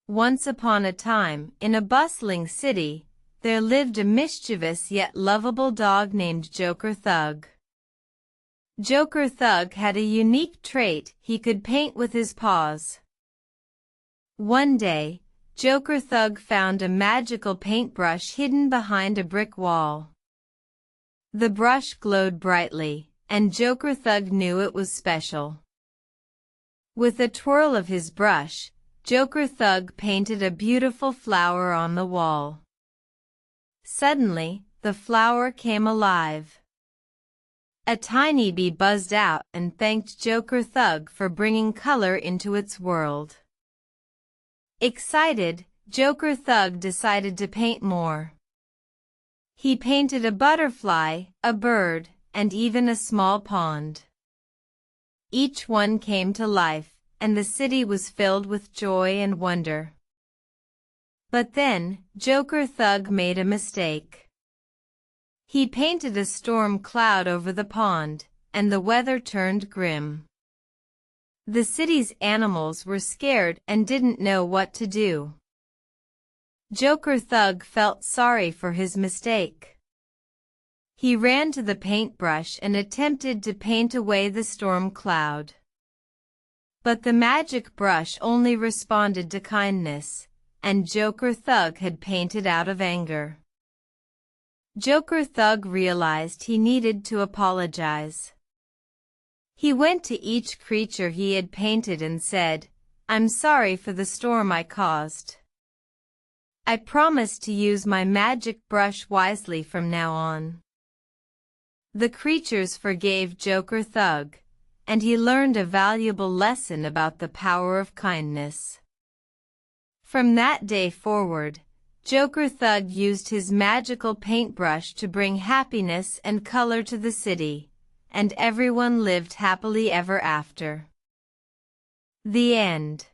Once upon a time, in a bustling city, there lived a mischievous yet lovable dog named Joker Thug. Joker Thug had a unique trait: he could paint with his paws. One day, Joker Thug found a magical paintbrush hidden behind a brick wall. The brush glowed brightly, and Joker Thug knew it was special. With a twirl of his brush, Joker Thug painted a beautiful flower on the wall. Suddenly, the flower came alive. A tiny bee buzzed out and thanked Joker Thug for bringing color into its world. Excited, Joker Thug decided to paint more. He painted a butterfly, a bird, and even a small pond. Each one came to life, and the city was filled with joy and wonder. But then, Joker Thug made a mistake. He painted a storm cloud over the pond, and the weather turned grim. The city's animals were scared and didn't know what to do. Joker Thug felt sorry for his mistake. He ran to the paintbrush and attempted to paint away the storm cloud. But the magic brush only responded to kindness, and Joker Thug had painted out of anger. Joker Thug realized he needed to apologize. He went to each creature he had painted and said, "I'm sorry for the storm I caused. I promise to use my magic brush wisely from now on." The creatures forgave Joker Thug, and he learned a valuable lesson about the power of kindness. From that day forward, Joker Thug used his magical paintbrush to bring happiness and color to the city, and everyone lived happily ever after. The end.